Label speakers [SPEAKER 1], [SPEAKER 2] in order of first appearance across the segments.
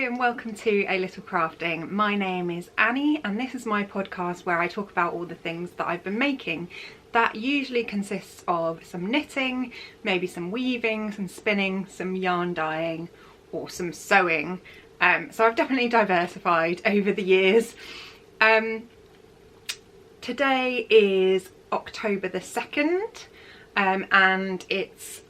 [SPEAKER 1] and welcome to A Little Crafting. My name is Annie and this is my podcast where I talk about all the things that I've been making. That usually consists of some knitting, maybe some weaving, some spinning, some yarn dyeing or some sewing. So I've definitely diversified over the years. Today is October the 2nd and it's,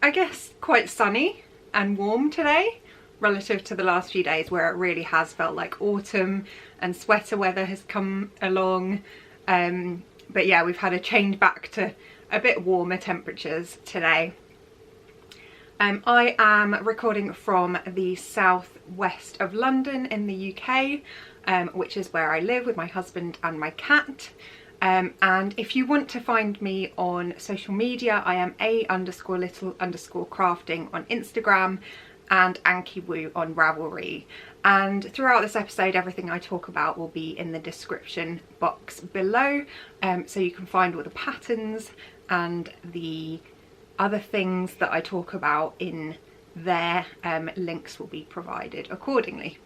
[SPEAKER 1] I guess, quite sunny and warm today relative to the last few days where it really has felt like autumn and sweater weather has come along. But yeah, we've had a change back to a bit warmer temperatures today. I am recording from the southwest of London in the UK, which is where I live with my husband and my cat. And if you want to find me on social media, I am a_little_crafting on Instagram and Ankiwoo on Ravelry. And throughout this episode, everything I talk about will be in the description box below, so you can find all the patterns and the other things that I talk about in there. Links will be provided accordingly.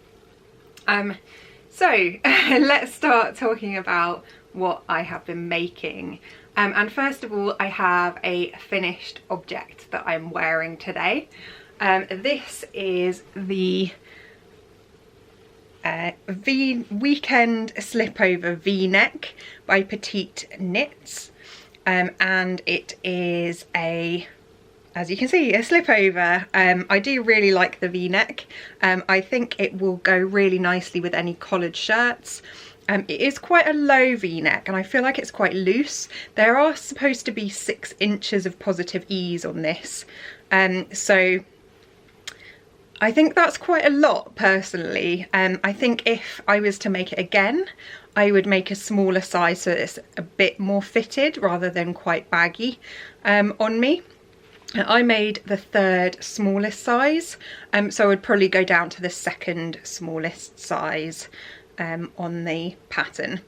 [SPEAKER 1] So let's start talking about what I have been making. And first of all, I have a finished object that I'm wearing today. This is the Weekend Slipover V-neck by Petite Knits. And it is as you can see, a slipover. I do really like the V-neck. I think it will go really nicely with any collared shirts. It is quite a low V-neck and I feel like it's quite loose. There are supposed to be 6 inches of positive ease on this. So I think that's quite a lot personally. I think if I was to make it again, I would make a smaller size so it's a bit more fitted rather than quite baggy on me. I made the 3rd smallest size, so I would probably go down to the 2nd smallest size on the pattern.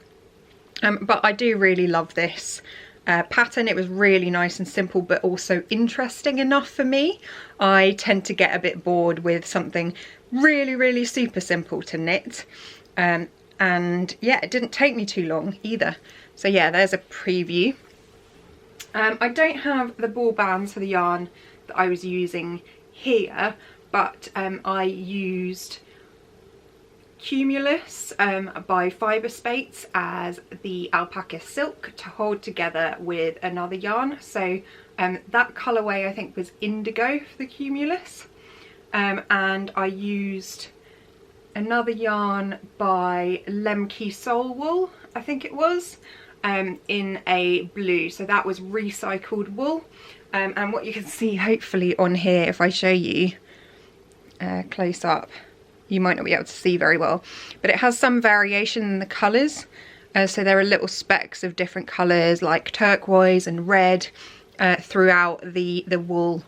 [SPEAKER 1] But I do really love this pattern. It was really nice and simple but also interesting enough for me. I tend to get a bit bored with something really super simple to knit. And yeah, it didn't take me too long either. So yeah, there's a preview. I don't have the ball bands for the yarn that I was using here, but I used Cumulus by Fibre as the alpaca silk to hold together with another yarn. So that colourway I think was indigo for the Cumulus, and I used another yarn by Lemke Soul Wool, I think it was, in a blue, so that was recycled wool. And what you can see hopefully on here, if I show you close up, you might not be able to see very well, but it has some variation in the colours. So there are little specks of different colours like turquoise and red throughout the wool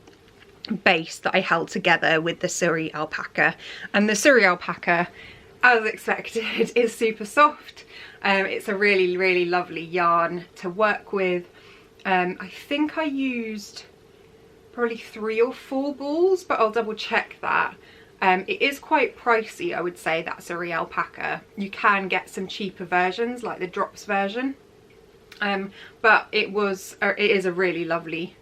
[SPEAKER 1] base that I held together with the Surrey alpaca. And the Surrey alpaca, as expected, is super soft. It's a really lovely yarn to work with. I think I used probably 3 or 4 balls, but I'll double check that. It is quite pricey, I would say, that Surrey alpaca. You can get some cheaper versions like the drops version, but it is a really lovely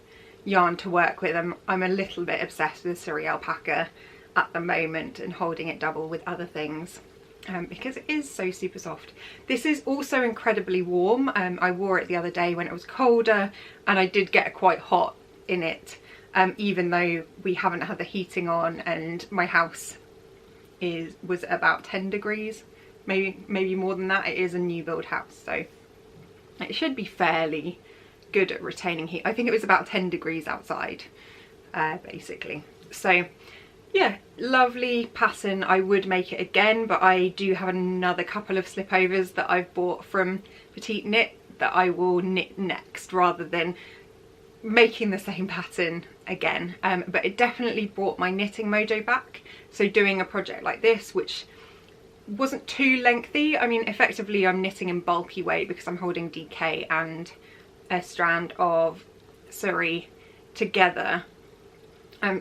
[SPEAKER 1] yarn to work with. I'm a little bit obsessed with Surrey alpaca at the moment and holding it double with other things. Because it is so super soft. This is also incredibly warm. I wore it the other day when it was colder and I did get quite hot in it, even though we haven't had the heating on and my house was about 10 degrees, maybe more than that. It is a new build house, so it should be fairly good at retaining heat. I think it was about 10 degrees outside, basically. So yeah, lovely pattern. I would make it again, but I do have another couple of slipovers that I've bought from Petite Knit that I will knit next rather than making the same pattern again. But it definitely brought my knitting mojo back. So doing a project like this, which wasn't too lengthy, I mean effectively I'm knitting in bulky weight because I'm holding DK and a strand of Surrey together.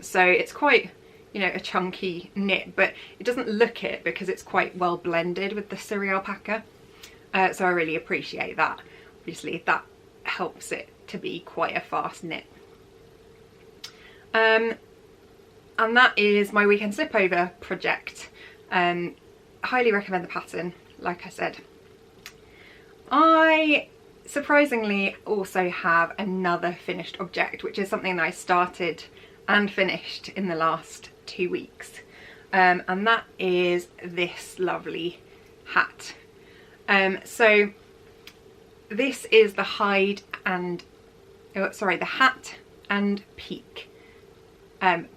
[SPEAKER 1] So it's quite, you know, a chunky knit, but it doesn't look it because it's quite well blended with the Siri alpaca. So I really appreciate that. Obviously that helps it to be quite a fast knit. And that is my weekend slipover project. Highly recommend the pattern, like I said. I surprisingly also have another finished object, which is something that I started and finished in the last 2 weeks. And that is this lovely hat. So this is the Hat and Peak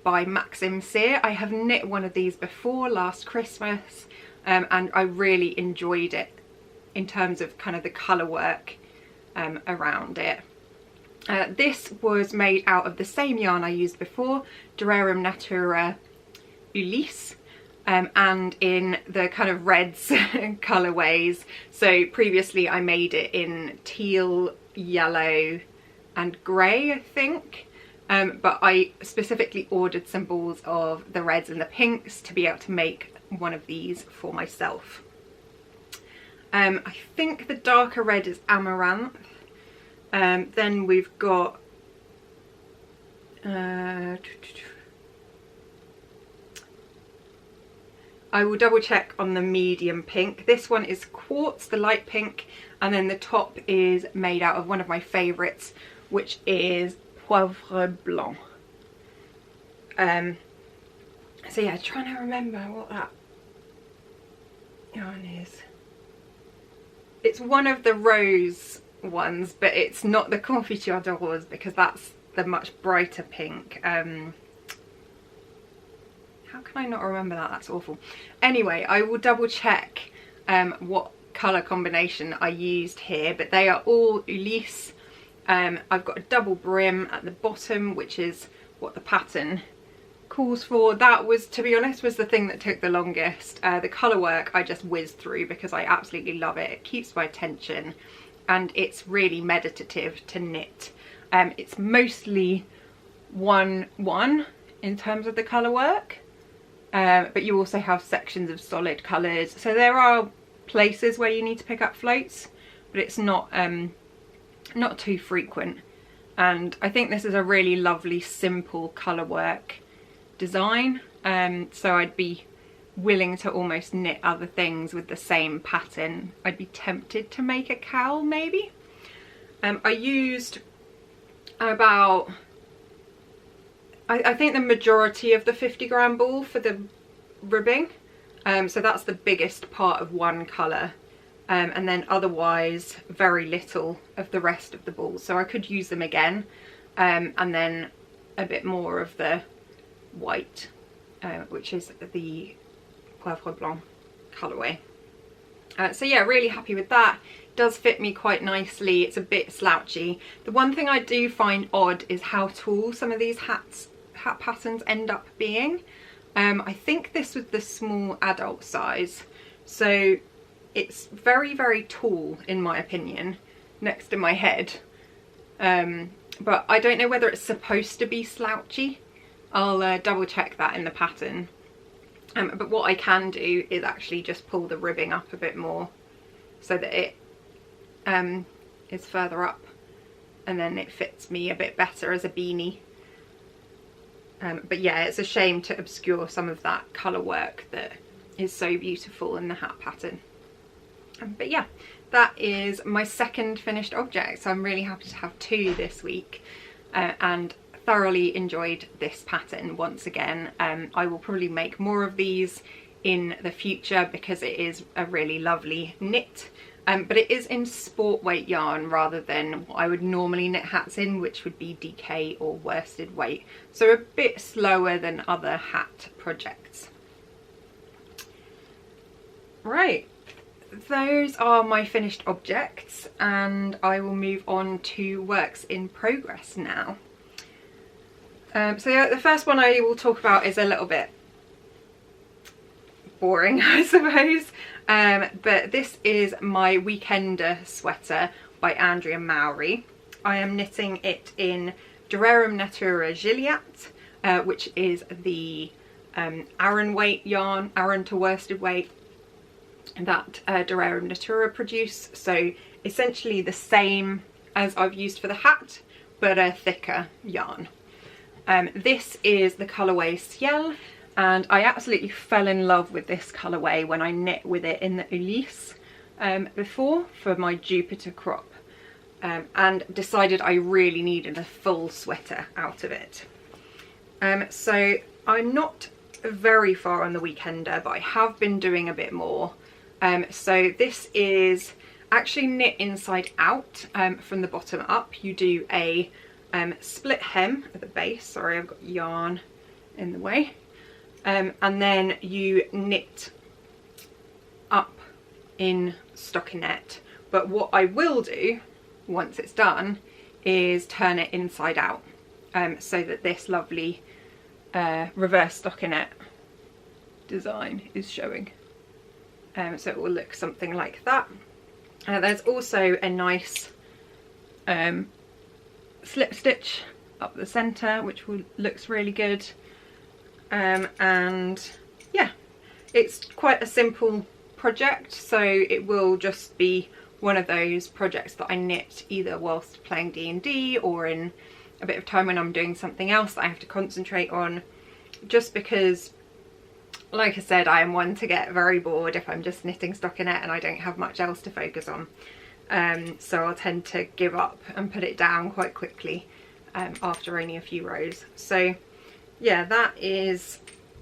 [SPEAKER 1] by Maxim Cyr. I have knit one of these before last Christmas, and I really enjoyed it in terms of kind of the colour work around it. This was made out of the same yarn I used before, Durarium Natura Ulysse, and in the kind of reds colourways. So previously I made it in teal, yellow and grey, I think. But I specifically ordered some balls of the reds and the pinks to be able to make one of these for myself. I think the darker red is Amaranth. Then we've got I will double check on the medium pink. This one is Quartz, the light pink, and then the top is made out of one of my favourites, which is Poivre Blanc. So yeah, trying to remember what that yarn is. It's one of the rose ones, but it's not the Confiture de Rose because that's the much brighter pink. How can I not remember that? That's awful. Anyway, I will double check what colour combination I used here, but they are all Ulysse. I've got a double brim at the bottom, which is what the pattern calls for. That was, to be honest, was the thing that took the longest. The colour work I just whizzed through because I absolutely love it. It keeps my attention and it's really meditative to knit. It's mostly 1-1 in terms of the colour work, but you also have sections of solid colours. So there are places where you need to pick up floats, but it's not too frequent. And I think this is a really lovely simple colour work design, so I'd be willing to almost knit other things with the same pattern. I'd be tempted to make a cowl maybe. I used about, I think the majority of the 50-gram ball for the ribbing, so that's the biggest part of one colour, and then otherwise very little of the rest of the balls, so I could use them again, and then a bit more of the white, which is the Poivre Blanc colourway. So yeah, really happy with that. It does fit me quite nicely. It's a bit slouchy. The one thing I do find odd is how tall some of these hat patterns end up being. I think this was the small adult size, so it's very, very tall in my opinion, next to my head. But I don't know whether it's supposed to be slouchy. I'll double check that in the pattern. But what I can do is actually just pull the ribbing up a bit more so that it is further up, and then it fits me a bit better as a beanie. But yeah, it's a shame to obscure some of that colour work that is so beautiful in the hat pattern. But yeah, that is my second finished object, so I'm really happy to have 2 this week, and thoroughly enjoyed this pattern once again. I will probably make more of these in the future because it is a really lovely knit, but it is in sport weight yarn rather than what I would normally knit hats in, which would be DK or worsted weight, so a bit slower than other hat projects. Right, those are my finished objects, and I will move on to works in progress now. So yeah, the first one I will talk about is a little bit boring, I suppose, but this is my Weekender sweater by Andrea Mowry. I am knitting it in Durarium Natura Gilliatt, which is the Aran weight yarn, Aran to worsted weight, that Dorero Natura produce. So essentially the same as I've used for the hat, but a thicker yarn. This is the colourway Ciel, and I absolutely fell in love with this colourway when I knit with it in the Ulysse before for my Jupiter crop, and decided I really needed a full sweater out of it. So I'm not very far on the weekender, but I have been doing a bit more. So this is actually knit inside out from the bottom up. You do a split hem at the base. Sorry, I've got yarn in the way. And then you knit up in stockinette. But what I will do once it's done is turn it inside out, so that this lovely reverse stockinette design is showing. So it will look something like that. There's also a nice slip stitch up the centre, which looks really good. And yeah, it's quite a simple project, so it will just be one of those projects that I knit either whilst playing D&D or in a bit of time when I'm doing something else that I have to concentrate on, just because, like I said, I am one to get very bored if I'm just knitting stockinette and I don't have much else to focus on. So I'll tend to give up and put it down quite quickly after only a few rows. So yeah, that is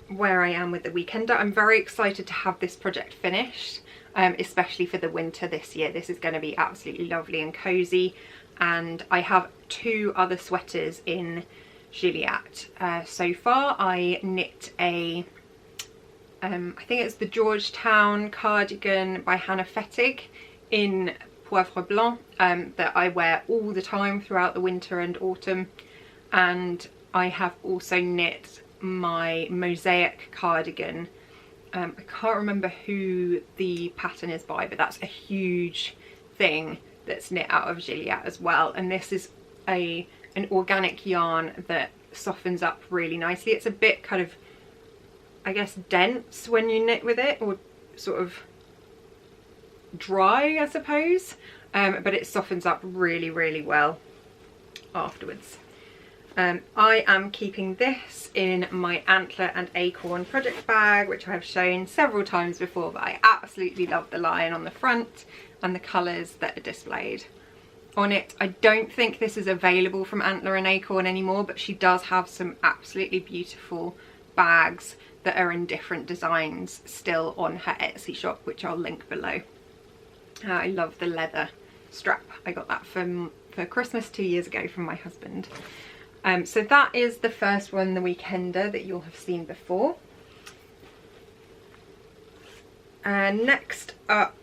[SPEAKER 1] where I am with the weekender. I'm very excited to have this project finished, especially for the winter this year. This is going to be absolutely lovely and cozy, and I have 2 other sweaters in Juliet. So far I knit a I think it's the Georgetown cardigan by Hannah Fettig in Poivre Blanc, that I wear all the time throughout the winter and autumn. And I have also knit my mosaic cardigan. I can't remember who the pattern is by, but that's a huge thing that's knit out of Juliet as well. And this is an organic yarn that softens up really nicely. It's a bit kind of, I guess, dense when you knit with it, or sort of dry, I suppose, but it softens up really, really well afterwards. I am keeping this in my antler and acorn project bag, which I have shown several times before, but I absolutely love the lion on the front and the colours that are displayed on it. I don't think this is available from Antler and Acorn anymore, but she does have some absolutely beautiful bags that are in different designs still on her Etsy shop, which I'll link below. I love the leather strap. I got that for Christmas 2 years ago from my husband. So that is the first one, the weekender, that you'll have seen before. Next up,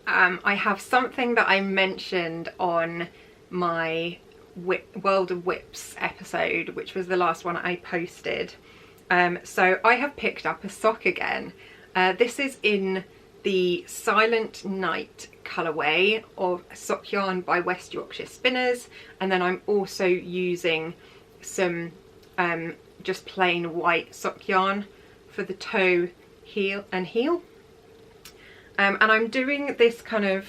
[SPEAKER 1] I have something that I mentioned on my World of Whips episode, which was the last one I posted. So I have picked up a sock again. This is in the Silent Night colourway of sock yarn by West Yorkshire Spinners, and then I'm also using some just plain white sock yarn for the toe, heel and heel. And I'm doing this kind of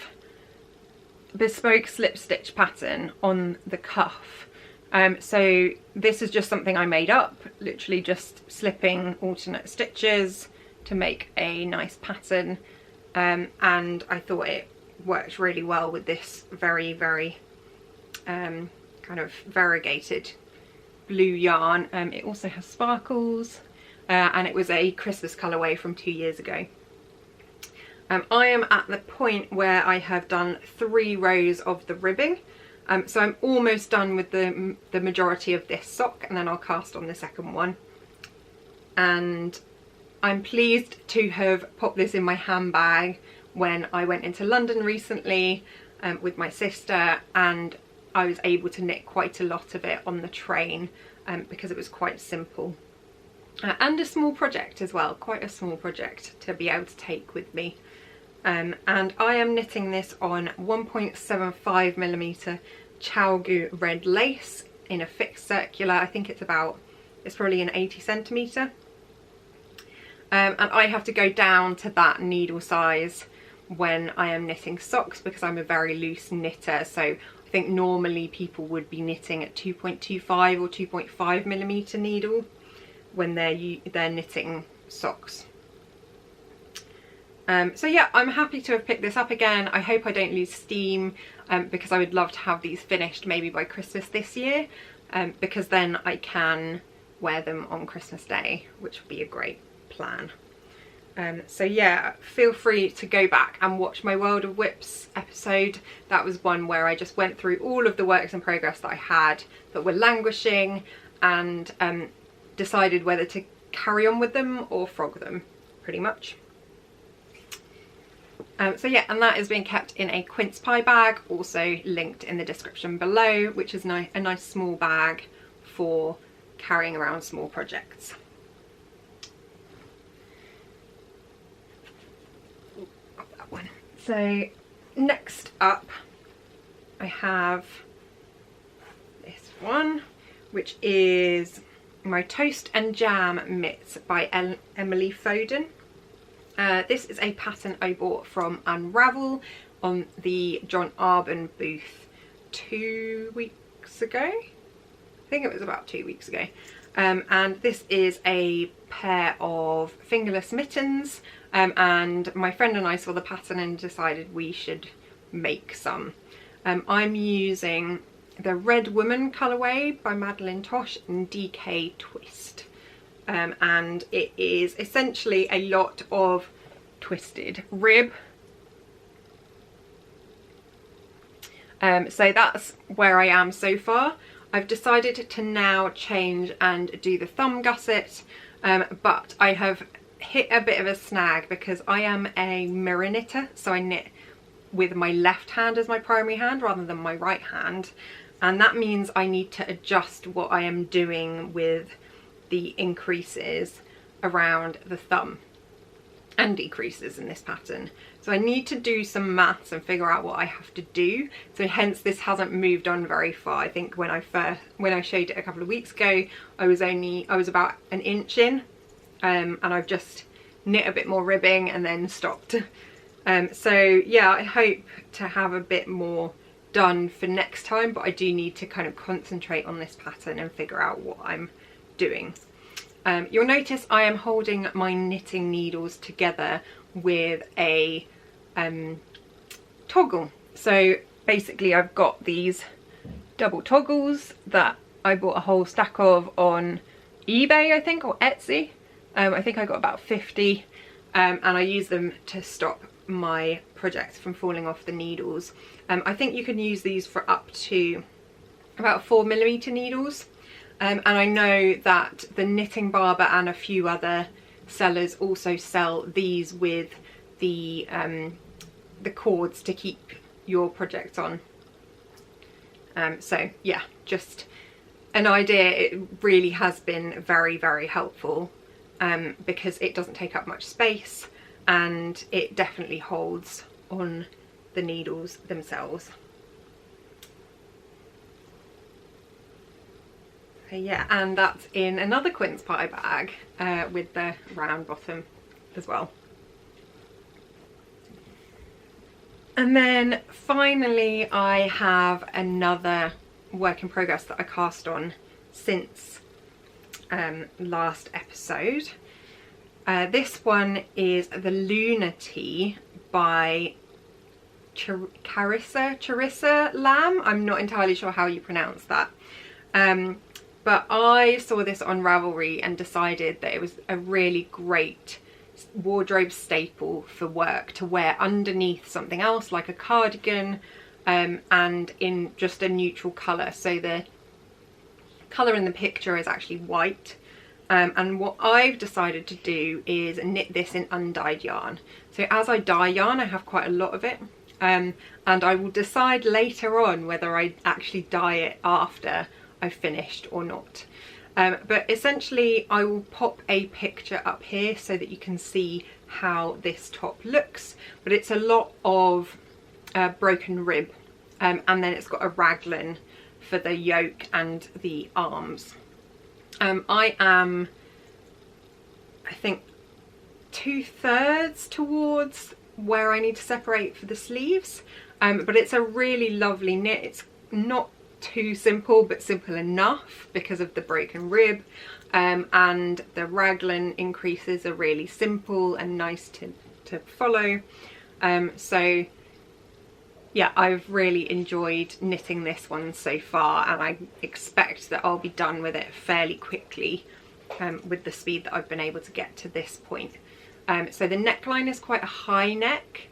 [SPEAKER 1] bespoke slip stitch pattern on the cuff. So this is just something I made up, literally just slipping alternate stitches to make a nice pattern, and I thought it worked really well with this very, very kind of variegated blue yarn. It also has sparkles, and it was a Christmas colourway from 2 years ago. I am at the point where I have done 3 rows of the ribbing, so I'm almost done with the majority of this sock, and then I'll cast on the second one. And I'm pleased to have popped this in my handbag when I went into London recently with my sister, and I was able to knit quite a lot of it on the train because it was quite simple. And a small project as well, quite a small project to be able to take with me. And I am knitting this on 1.75mm Chalgu red lace in a fixed circular. I think it's probably an 80 centimetre. and I have to go down to that needle size when I am knitting socks because I'm a very loose knitter. So I think normally people would be knitting at 2.25 or 2.5 millimeter needle when they're knitting socks. So yeah, I'm happy to have picked this up again. I hope I don't lose steam, because I would love to have these finished maybe by Christmas this year, because then I can wear them on Christmas Day, which would be a great plan. So yeah, feel free to go back and watch my World of Whips episode. That was one where I just went through all of the works in progress that I had that were languishing, and decided whether to carry on with them or frog them, pretty much. So yeah, and that is being kept in a quince pie bag, also linked in the description below, which is a nice small bag for carrying around small projects. That one. So next up I have this one, which is my Toast and Jam Mitts by Emily Foden. This is a pattern I bought from Unravel on the John Arbon booth 2 weeks ago. I think it was about 2 weeks ago. And this is a pair of fingerless mittens, and my friend and I saw the pattern and decided we should make some. I'm using the Red Woman colourway by Madeline Tosh and DK Twist. And it is essentially a lot of twisted rib. So that's where I am so far. I've decided to now change and do the thumb gusset, but I have hit a bit of a snag because I am a mirror knitter, so I knit with my left hand as my primary hand rather than my right hand, and that means I need to adjust what I am doing with the increases around the thumb and decreases in this pattern. So I need to do some maths and figure out what I have to do. So hence this hasn't moved on very far. I think when I showed it a couple of weeks ago, I was about an inch in, and I've just knit a bit more ribbing and then stopped. So yeah, I hope to have a bit more done for next time, but I do need to kind of concentrate on this pattern and figure out what I'm doing. You'll notice I am holding my knitting needles together with a toggle. So basically I've got these double toggles that I bought a whole stack of on eBay, I think, or Etsy. I think I got about 50, and I use them to stop my project from falling off the needles. I think you can use these for up to about 4mm needles. And I know that the Knitting Barber and a few other sellers also sell these with the cords to keep your project on. So yeah, just an idea. It really has been very, very helpful, because it doesn't take up much space and it definitely holds on the needles themselves. Yeah, and that's in another quince pie bag with the round bottom as well. And then finally I have another work in progress that I cast on since last episode. This one is the Lunati by Charissa Lam. I'm not entirely sure how you pronounce that. But I saw this on Ravelry and decided that it was a really great wardrobe staple for work to wear underneath something else like a cardigan, and in just a neutral colour. So the colour in the picture is actually white, and what I've decided to do is knit this in undyed yarn. So as I dye yarn, I have quite a lot of it, and I will decide later on whether I actually dye it after I've finished or not. But essentially I will pop a picture up here so that you can see how this top looks, but it's a lot of broken rib, and then it's got a raglan for the yoke and the arms. I think 2/3 towards where I need to separate for the sleeves, but it's a really lovely knit. It's not too simple, but simple enough because of the broken rib, and the raglan increases are really simple and nice to follow. So yeah, I've really enjoyed knitting this one so far, and I expect that I'll be done with it fairly quickly with the speed that I've been able to get to this point. So the neckline is quite a high neck,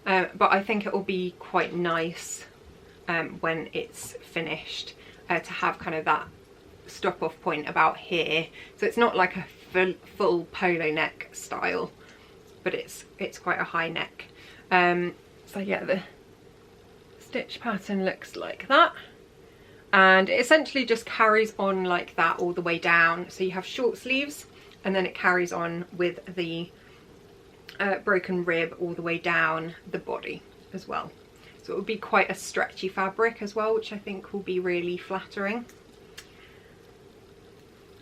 [SPEAKER 1] but I think it will be quite nice when it's finished to have kind of that stop off point about here. So it's not like a full polo neck style, but it's quite a high neck. So yeah, the stitch pattern looks like that, and it essentially just carries on like that all the way down. So you have short sleeves, and then it carries on with the broken rib all the way down the body as well. So it will be quite a stretchy fabric as well, which I think will be really flattering.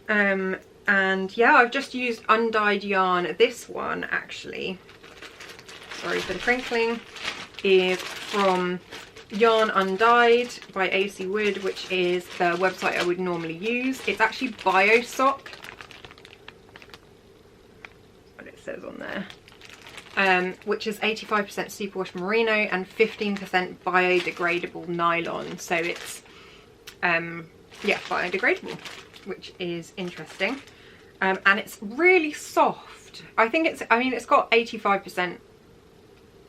[SPEAKER 1] And yeah, I've just used undyed yarn. This one actually, sorry for the crinkling, is from Yarn Undyed by AC Wood, which is the website I would normally use. It's actually BioSock, what it says on there, which is 85% superwash merino and 15% biodegradable nylon. So it's yeah, biodegradable, which is interesting. And it's really soft. I think it's got 85%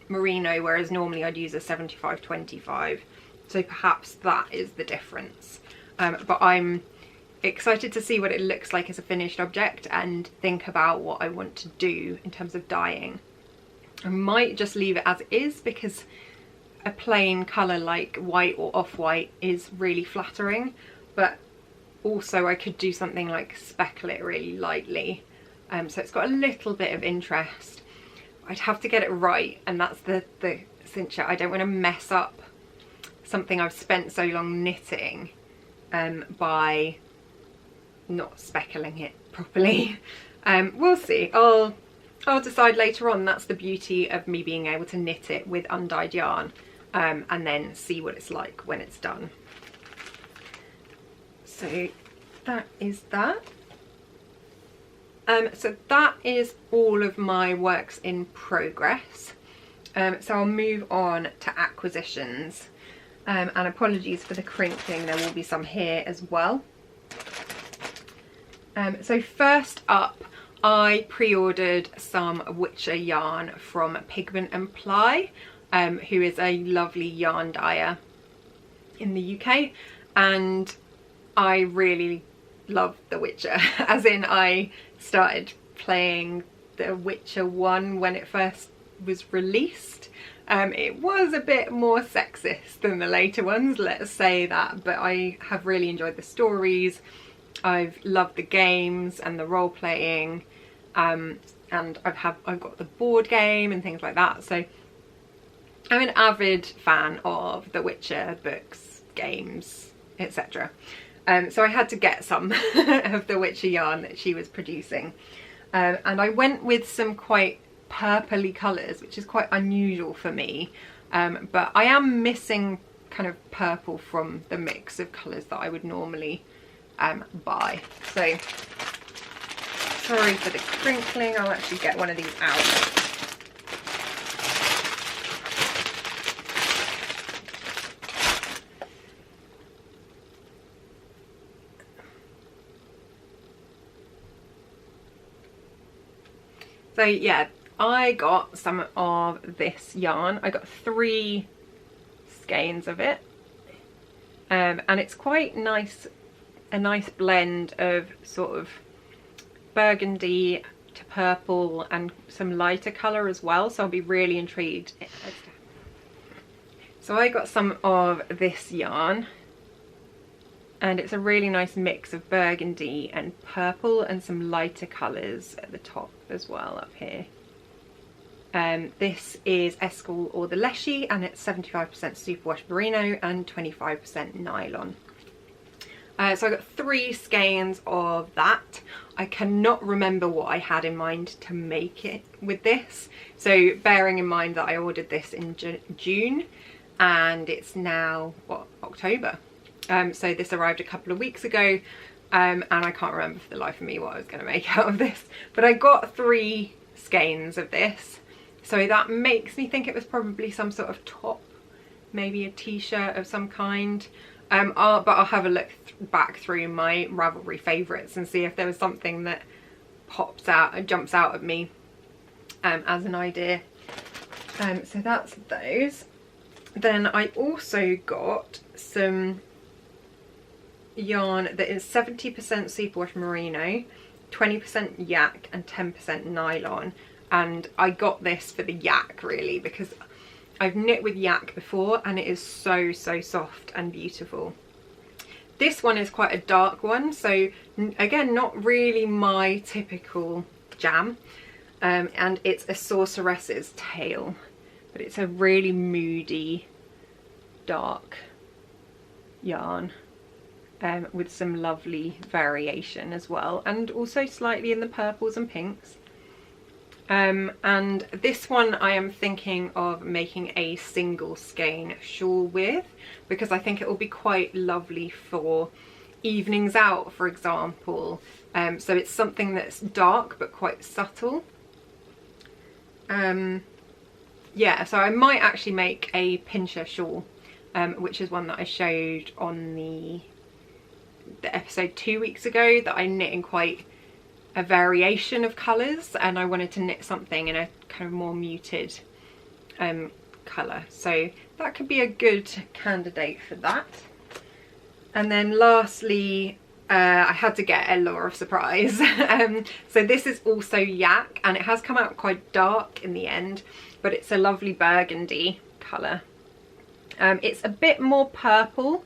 [SPEAKER 1] merino, whereas normally I'd use a 75-25, so perhaps that is the difference. But I'm excited to see what it looks like as a finished object and think about what I want to do in terms of dyeing. I might just leave it as it is, because a plain colour like white or off-white is really flattering, but also I could do something like speckle it really lightly, so it's got a little bit of interest. I'd have to get it right, and that's the cincher. I don't want to mess up something I've spent so long knitting by not speckling it properly. We'll see. I'll decide later on. That's the beauty of me being able to knit it with undyed yarn, and then see what it's like when it's done. So that is that. So that is all of my works in progress. So I'll move on to acquisitions, and apologies for the crinkling, there will be some here as well. So first up, I pre-ordered some Witcher yarn from Pigment and Ply, who is a lovely yarn dyer in the UK, and I really love The Witcher, as in I started playing The Witcher 1 when it first was released. It was a bit more sexist than the later ones, let's say that, but I have really enjoyed the stories. I've loved the games and the role playing, and I've got the board game and things like that. So I'm an avid fan of The Witcher books, games, etc. So I had to get some of the Witcher yarn that she was producing, and I went with some quite purpley colours, which is quite unusual for me, but I am missing kind of purple from the mix of colours that I would normally buy. So sorry for the crinkling, I'll actually get one of these out. So yeah, I got some of this yarn. I got 3 skeins of it, and it's quite nice, a nice blend of sort of burgundy to purple and some lighter colour as well, so I'll be really intrigued. So I got some of this yarn, and it's a really nice mix of burgundy and purple and some lighter colours at the top as well up here. This is Escol or the Leshy, and it's 75% superwash merino and 25% nylon. So I got 3 skeins of that. I cannot remember what I had in mind to make it with this. So bearing in mind that I ordered this in June and it's now, what, October. So this arrived a couple of weeks ago and I can't remember for the life of me what I was going to make out of this. But I got 3 skeins of this. So that makes me think it was probably some sort of top, maybe a t-shirt of some kind. But I'll have a look back through my Ravelry favourites and see if there was something that pops out and jumps out at me as an idea. So that's those. Then I also got some yarn that is 70% superwash merino, 20% yak and 10% nylon. And I got this for the yak really because I've knit with yak before and it is so soft and beautiful. This one is quite a dark one, so again not really my typical jam, and it's a sorceress's tail, but it's a really moody dark yarn with some lovely variation as well, and also slightly in the purples and pinks. And this one I am thinking of making a single skein shawl with, because I think it will be quite lovely for evenings out, for example. So it's something that's dark but quite subtle. Yeah, so I might actually make a pincher shawl, which is one that I showed on the episode 2 weeks ago, that I knit in quite a variation of colours, and I wanted to knit something in a kind of more muted colour, so that could be a good candidate for that. And then lastly, I had to get a Law of Surprise. So this is also yak, and it has come out quite dark in the end, but it's a lovely burgundy colour. It's a bit more purple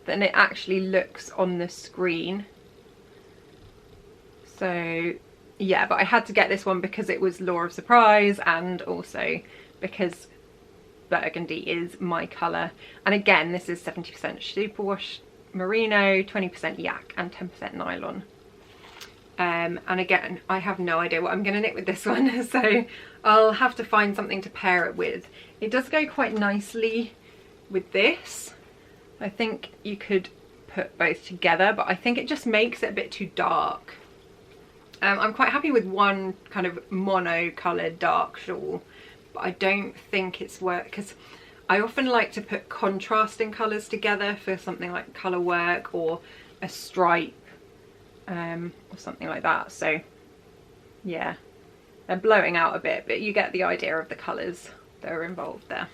[SPEAKER 1] than it actually looks on the screen. So yeah, but I had to get this one because it was Law of Surprise, and also because burgundy is my colour. And again, this is 70% superwash merino, 20% yak and 10% nylon. And again, I have no idea what I'm going to knit with this one, so I'll have to find something to pair it with. It does go quite nicely with this. I think you could put both together, but I think it just makes it a bit too dark. I'm quite happy with one kind of mono coloured dark shawl, but I don't think it's worth, because I often like to put contrasting colours together for something like colour work or a stripe or something like that. So yeah, they're blowing out a bit, but you get the idea of the colours that are involved there.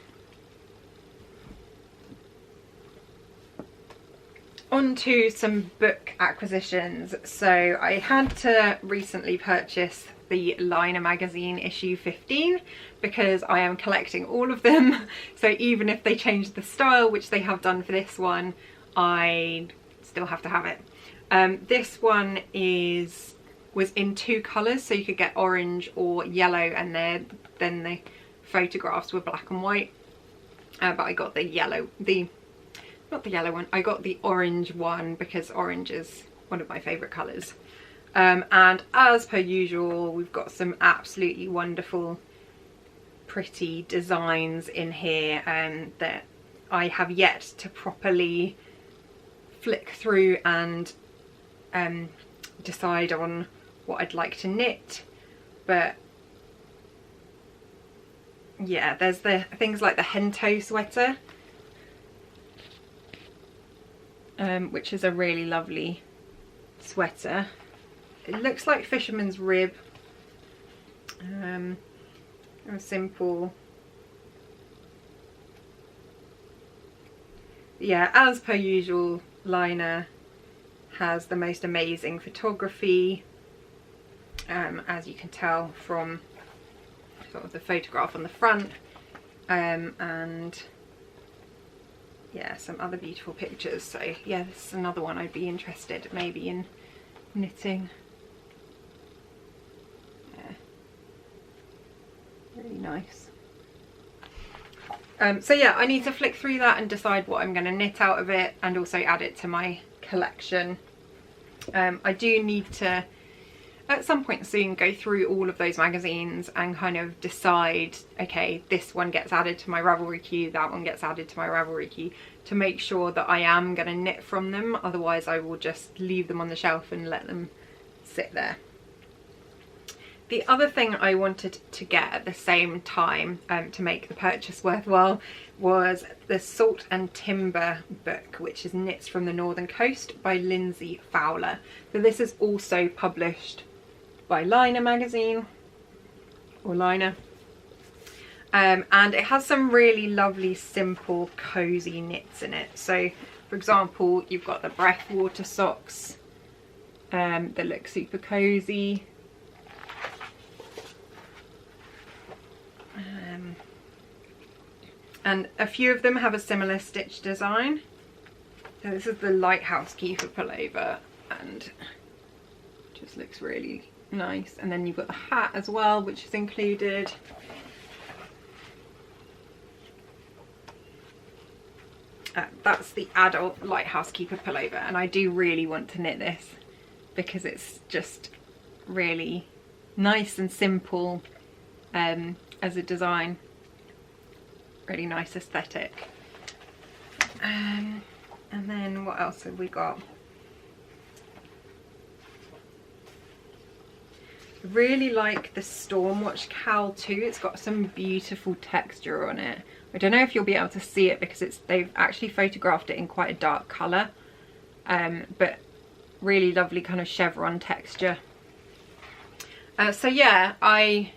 [SPEAKER 1] On to some book acquisitions. So I had to recently purchase the Laine magazine issue 15 because I am collecting all of them. So even if they change the style, which they have done for this one, I still have to have it. This one was in 2 colours, so you could get orange or yellow, and then the photographs were black and white. But I got the yellow, not the yellow one, I got the orange one because orange is one of my favourite colours. And as per usual, we've got some absolutely wonderful pretty designs in here that I have yet to properly flick through and decide on what I'd like to knit. But yeah, there's the things like the Hento sweater, which is a really lovely sweater. It looks like fisherman's rib, a simple, yeah, as per usual, Laine has the most amazing photography, as you can tell from sort of the photograph on the front, and yeah, some other beautiful pictures. So yeah, this is another one I'd be interested maybe in knitting. Yeah, really nice. So yeah, I need to flick through that and decide what I'm going to knit out of it, and also add it to my collection. I do need to at some point soon go through all of those magazines and kind of decide, okay, this one gets added to my Ravelry queue, that one gets added to my Ravelry queue, to make sure that I am going to knit from them. Otherwise I will just leave them on the shelf and let them sit there. The other thing I wanted to get at the same time to make the purchase worthwhile was the Salt and Timber book, which is Knits from the Northern Coast by Lindsay Fowler. So this is also published by Laine magazine, or Laine, and it has some really lovely simple cozy knits in it. So for example, you've got the breathwater socks that look super cozy. And a few of them have a similar stitch design. So this is the Lighthouse Keeper pullover, and just looks really nice. And then you've got the hat as well, which is included. That's the adult Lighthouse Keeper pullover, and I do really want to knit this because it's just really nice and simple as a design. Really nice aesthetic. And then what else have we got? Really like the Stormwatch cowl too. It's got some beautiful texture on it. I don't know if you'll be able to see it because they've actually photographed it in quite a dark colour, but really lovely kind of chevron texture. So yeah, I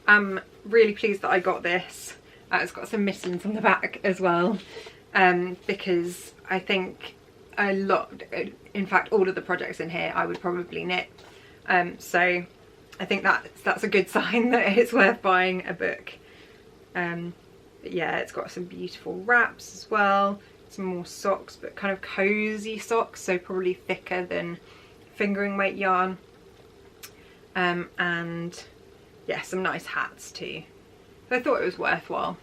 [SPEAKER 1] am really pleased that I got this. It's got some mittens on the back as well, because I think a lot, in fact all of the projects in here I would probably knit, so I think that's a good sign that it's worth buying a book. But yeah, it's got some beautiful wraps as well, some more socks, but kind of cozy socks, so probably thicker than fingering weight yarn, and yeah, some nice hats too. So I thought it was worthwhile.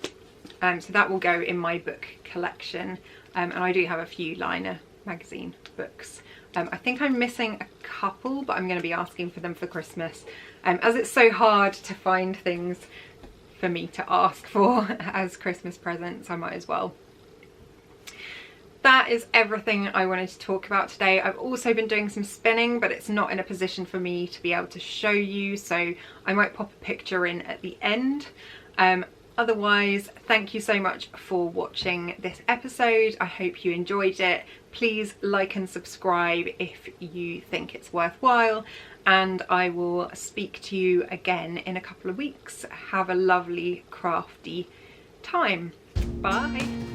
[SPEAKER 1] So that will go in my book collection, and I do have a few Laine magazine books. I think I'm missing a couple, but I'm going to be asking for them for Christmas. As it's so hard to find things for me to ask for as Christmas presents, I might as well. That is everything I wanted to talk about today. I've also been doing some spinning, but it's not in a position for me to be able to show you, so I might pop a picture in at the end. Otherwise, thank you so much for watching this episode. I hope you enjoyed it. Please like and subscribe if you think it's worthwhile, and I will speak to you again in a couple of weeks. Have a lovely crafty time. Bye.